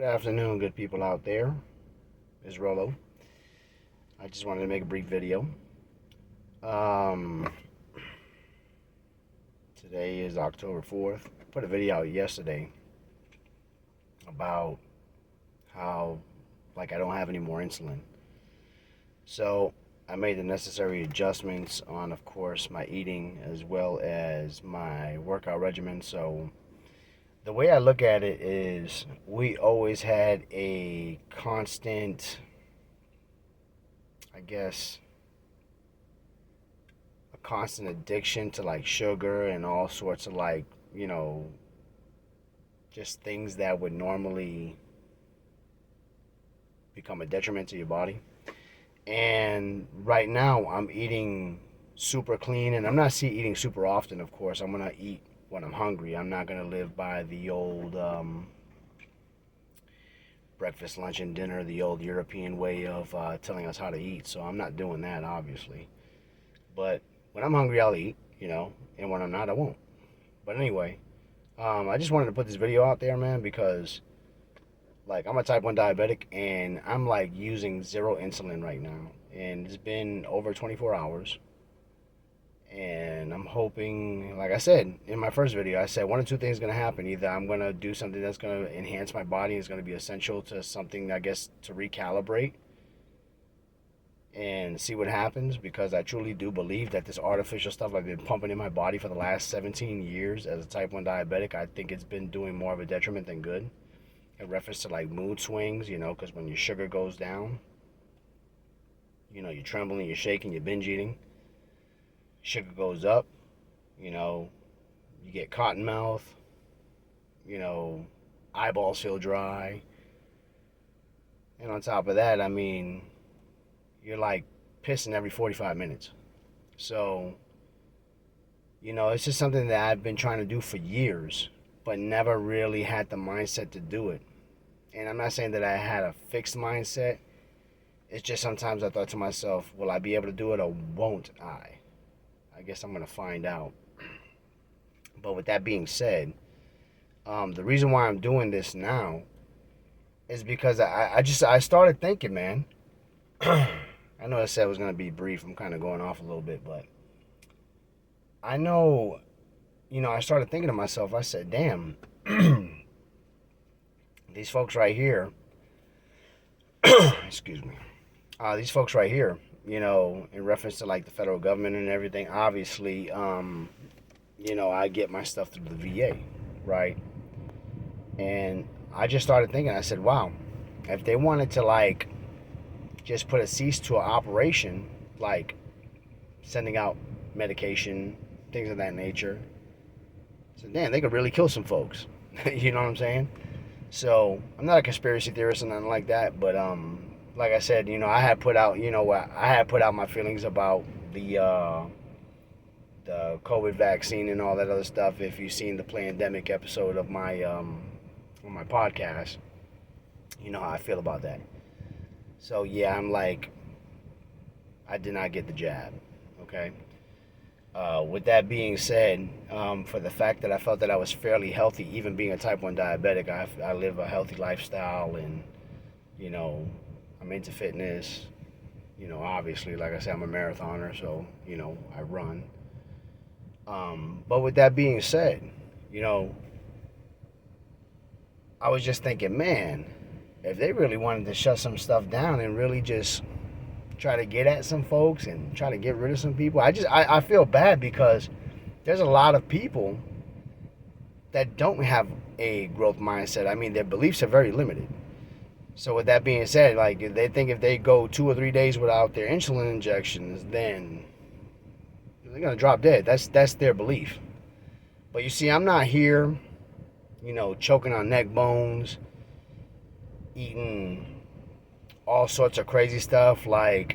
Good afternoon, good people out there. It's Rolo. I just wanted to make a brief video. Um, Today is October 4th. I put a video out yesterday about how, I don't have any more insulin. So, I made the necessary adjustments on, of course, my eating as well as my workout regimen. So, the way I look at it is we always had a constant, I guess, a constant addiction to sugar and all sorts of just things that would normally become a detriment to your body. And right now I'm eating super clean, and I'm not eating super often, of course. I'm going to eat when I'm hungry. I'm not going to live by the old breakfast, lunch, and dinner, the old European way of telling us how to eat. So I'm not doing that, obviously. But when I'm hungry, I'll eat, and when I'm not, I won't. But anyway, I just wanted to put this video out there, man, because I'm a type 1 diabetic, and I'm using zero insulin right now. And it's been over 24 hours. And I'm hoping, like I said in my first video, I said one of two things is going to happen. Either I'm going to do something that's going to enhance my body, and it's going to be essential to something, I guess, to recalibrate and see what happens, because I truly do believe that this artificial stuff I've been pumping in my body for the last 17 years as a type 1 diabetic, I think it's been doing more of a detriment than good in reference to mood swings, because when your sugar goes down, you're trembling, you're shaking, you're binge eating. Sugar goes up, you get cotton mouth, eyeballs feel dry. And on top of that, you're pissing every 45 minutes. So, it's just something that I've been trying to do for years, but never really had the mindset to do it. And I'm not saying that I had a fixed mindset. It's just sometimes I thought to myself, will I be able to do it or won't I? I guess I'm going to find out. But with that being said, the reason why I'm doing this now is because I started thinking, man. I know I said it was going to be brief. I'm kind of going off a little bit, but I know, I started thinking to myself, I said, damn, these folks right here, excuse me, these folks right here, in reference to the federal government and everything, obviously, I get my stuff through the VA, right? And I just started thinking, I said, wow, if they wanted to just put a cease to an operation, sending out medication, things of that nature, so damn, they could really kill some folks. You know what I'm saying? So I'm not a conspiracy theorist or nothing like that, but like I said, I had put out, I had put out my feelings about the COVID vaccine and all that other stuff. If you've seen the pandemic episode of my on my podcast, you know how I feel about that. So yeah, I did not get the jab. Okay. With that being said, for the fact that I felt that I was fairly healthy, even being a type 1 diabetic, I live a healthy lifestyle, and I'm into fitness. Obviously, like I said, I'm a marathoner, so I run. But with that being said, I was just thinking, man, if they really wanted to shut some stuff down and really just try to get at some folks and try to get rid of some people, I feel bad, because there's a lot of people that don't have a growth mindset. Their beliefs are very limited. So with that being said, if they think if they go 2 or 3 days without their insulin injections, then they're gonna drop dead. That's their belief. But you see, I'm not here, choking on neck bones, eating all sorts of crazy stuff folks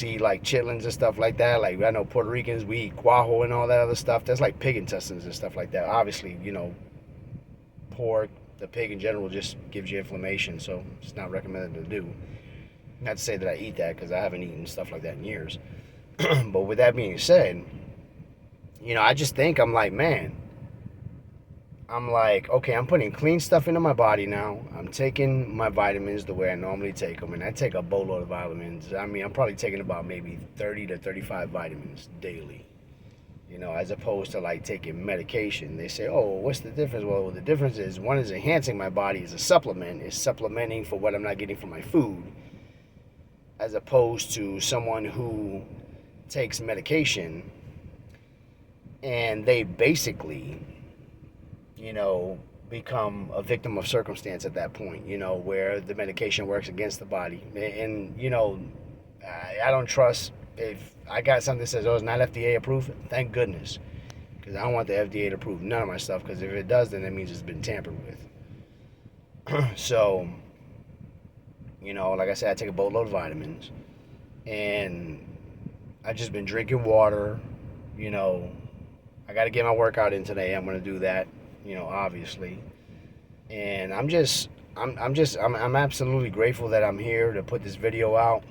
eat chitlins and stuff like that. I know Puerto Ricans, we eat guajo and all that other stuff. That's pig intestines and stuff like that. Obviously, pork, the pig in general, just gives you inflammation, so it's not recommended to do. Not to say that I eat that, because I haven't eaten stuff like that in years. But with that being said, I just think, I'm man, I'm like, okay, I'm putting clean stuff into my body now. I'm taking my vitamins the way I normally take them, and I take a boatload of vitamins. I mean, I'm probably taking about maybe 30 to 35 vitamins daily. As opposed to like taking medication. They say, oh, what's the difference? Well, the difference is one is enhancing my body as a supplement, is supplementing for what I'm not getting from my food, as opposed to someone who takes medication and they basically, become a victim of circumstance at that point, where the medication works against the body. And, I don't trust, if I got something that says, oh, it's not FDA approved, thank goodness. Because I don't want the FDA to approve none of my stuff, because if it does, then that means it's been tampered with. So, like I said, I take a boatload of vitamins. And I've just been drinking water. I got to get my workout in today. I'm going to do that, obviously. And I'm absolutely grateful that I'm here to put this video out.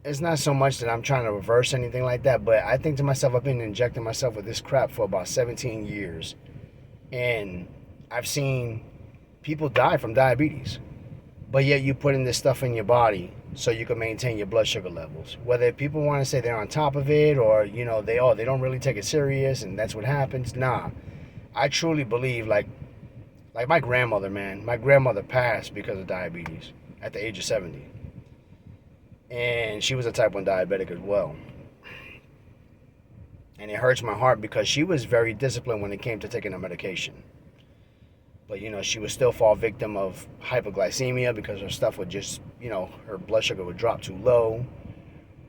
It's not so much that I'm trying to reverse anything like that, but I think to myself, I've been injecting myself with this crap for about 17 years. And I've seen people die from diabetes. But yet you put in this stuff in your body so you can maintain your blood sugar levels. Whether people want to say they're on top of it, or they don't really take it serious and that's what happens. Nah, I truly believe like my grandmother, man. My grandmother passed because of diabetes at the age of 70, and she was a type 1 diabetic as well. And it hurts my heart because she was very disciplined when it came to taking her medication. But, she would still fall victim of hypoglycemia because her stuff would just, her blood sugar would drop too low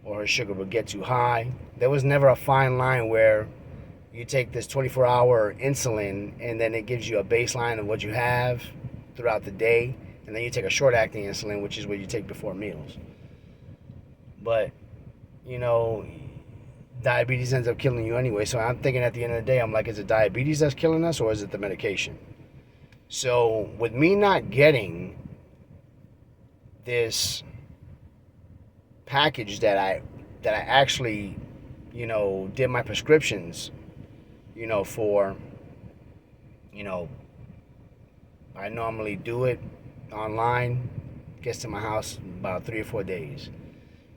or her sugar would get too high. There was never a fine line where you take this 24-hour insulin and then it gives you a baseline of what you have throughout the day. And then you take a short-acting insulin, which is what you take before meals. But, diabetes ends up killing you anyway. So I'm thinking at the end of the day, I'm like, is it diabetes that's killing us or is it the medication? So with me not getting this package that I actually, did my prescriptions, for, I normally do it online, gets to my house in about 3 or 4 days.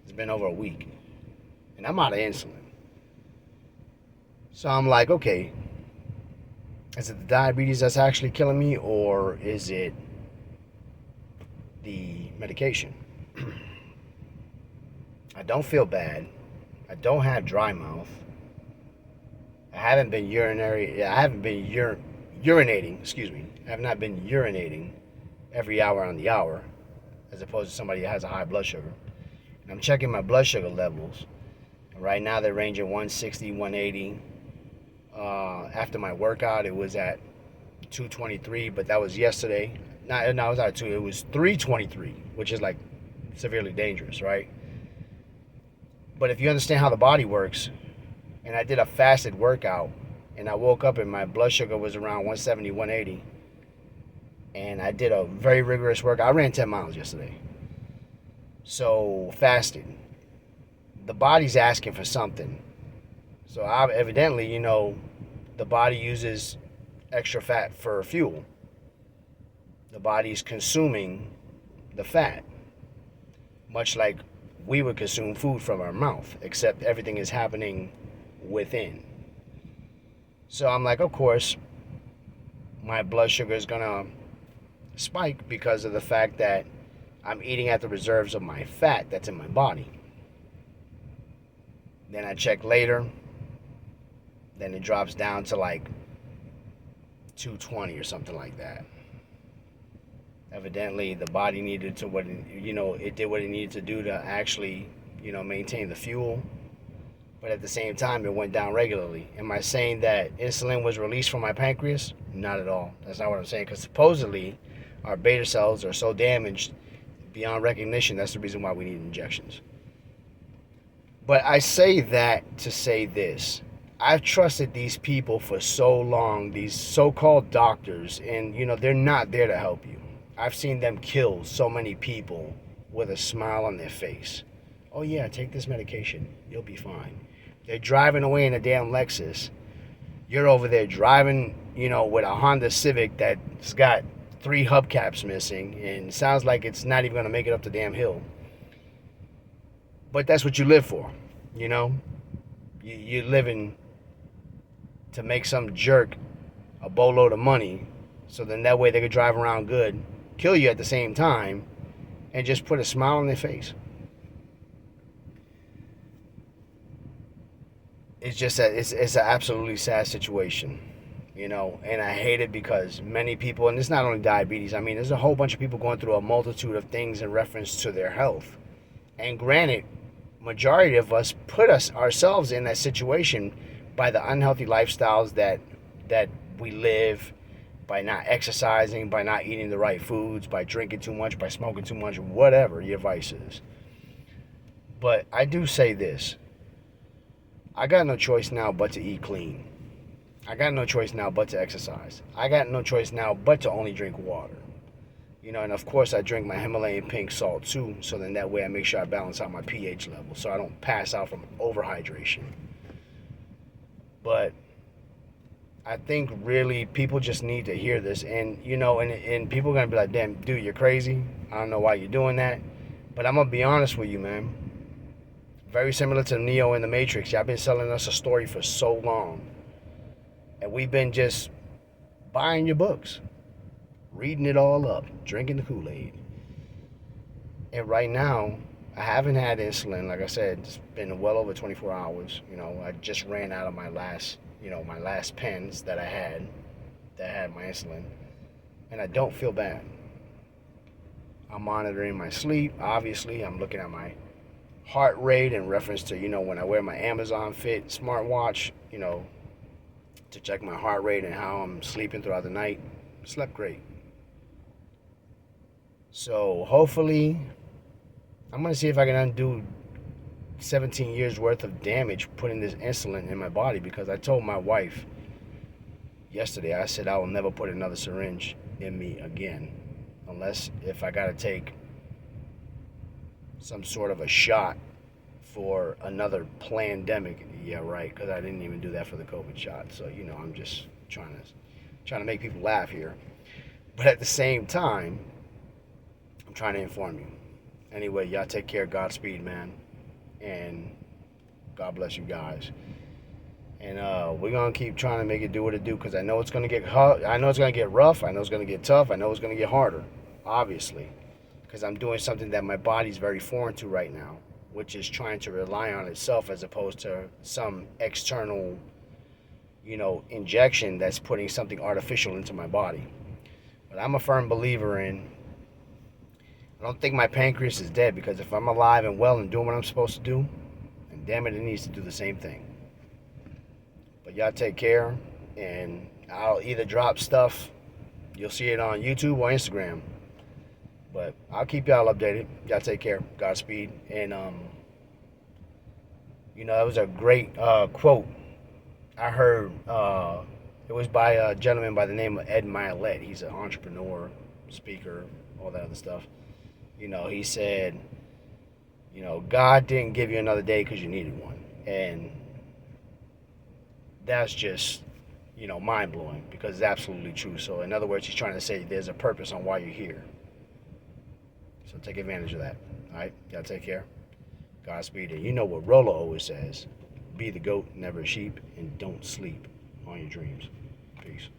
It's been over a week, and I'm out of insulin. So I'm like, okay, is it the diabetes that's actually killing me, or is it the medication? I don't feel bad. I don't have dry mouth. I haven't been urinating. I have not been urinating every hour on the hour, as opposed to somebody that has a high blood sugar. And I'm checking my blood sugar levels. And right now they're ranging 160, 180. After my workout, it was at 223, but that was yesterday. No, it was not 2. It was 323, which is like severely dangerous, right? But if you understand how the body works, and I did a fasted workout, and I woke up and my blood sugar was around 170, 180, and I did a very rigorous workout. I ran 10 miles yesterday. So fasted. The body's asking for something. So evidently, the body uses extra fat for fuel. The body's consuming the fat, much like we would consume food from our mouth, except everything is happening within. So I'm like, of course, my blood sugar is gonna spike because of the fact that I'm eating at the reserves of my fat that's in my body. Then I check later, then it drops down to like 220 or something like that. Evidently, the body needed to it did what it needed to do to actually, maintain the fuel. But at the same time, it went down regularly. Am I saying that insulin was released from my pancreas? Not at all. That's not what I'm saying. Because supposedly, our beta cells are so damaged beyond recognition. That's the reason why we need injections. But I say that to say this. I've trusted these people for so long, these so-called doctors, and they're not there to help you. I've seen them kill so many people with a smile on their face. Oh yeah, take this medication, you'll be fine. They're driving away in a damn Lexus. You're over there driving, with a Honda Civic that's got 3 hubcaps missing and sounds like it's not even going to make it up the damn hill. But that's what you live for, you know? You're living to make some jerk a boatload of money so then that way they could drive around good, kill you at the same time, and just put a smile on their face. It's just it's an absolutely sad situation, and I hate it because many people, and it's not only diabetes, I mean, there's a whole bunch of people going through a multitude of things in reference to their health. And granted, majority of us put ourselves in that situation by the unhealthy lifestyles that we live, by not exercising, by not eating the right foods, by drinking too much, by smoking too much, whatever your vice is. But I do say this. I got no choice now but to eat clean. I got no choice now but to exercise. I got no choice now but to only drink water. And of course I drink my Himalayan pink salt too, so then that way I make sure I balance out my pH level so I don't pass out from overhydration. But I think really people just need to hear this, and and people are gonna be like, damn dude, you're crazy. I don't know why you're doing that. But I'm gonna be honest with you, man. Very similar to Neo in the Matrix. Y'all been selling us a story for so long. And we've been just buying your books, reading it all up, drinking the Kool-Aid. And right now, I haven't had insulin. Like I said, it's been well over 24 hours. I just ran out of my last pens that I had my insulin. And I don't feel bad. I'm monitoring my sleep. Obviously, I'm looking at my heart rate in reference to, when I wear my Amazon Fit smartwatch, to check my heart rate and how I'm sleeping throughout the night. Slept great. So hopefully, I'm going to see if I can undo 17 years worth of damage putting this insulin in my body, because I told my wife yesterday, I said I will never put another syringe in me again, unless if I got to take some sort of a shot for another pandemic. Yeah, right, because I didn't even do that for the COVID shot. So, I'm just trying to make people laugh here. But at the same time, I'm trying to inform you. Anyway, y'all take care. Godspeed, man. And God bless you guys. And we're going to keep trying to make it do what it do, because I know it's going to get hard. I know it's going to get rough. I know it's going to get tough. I know it's going to get harder, obviously, because I'm doing something that my body's very foreign to right now, which is trying to rely on itself as opposed to some external, injection that's putting something artificial into my body. But I'm a firm believer in, I don't think my pancreas is dead, because if I'm alive and well and doing what I'm supposed to do, then damn it, it needs to do the same thing. But y'all take care, and I'll either drop stuff, you'll see it on YouTube or Instagram. But I'll keep y'all updated. Y'all take care. Godspeed. And, that was a great quote I heard. It was by a gentleman by the name of Ed Milet. He's an entrepreneur, speaker, all that other stuff. He said, God didn't give you another day because you needed one. And that's just, mind-blowing, because it's absolutely true. So in other words, he's trying to say there's a purpose on why you're here. So take advantage of that. All right? Y'all take care. Godspeed. And you know what Rolo always says. Be the goat, never a sheep, and don't sleep on your dreams. Peace.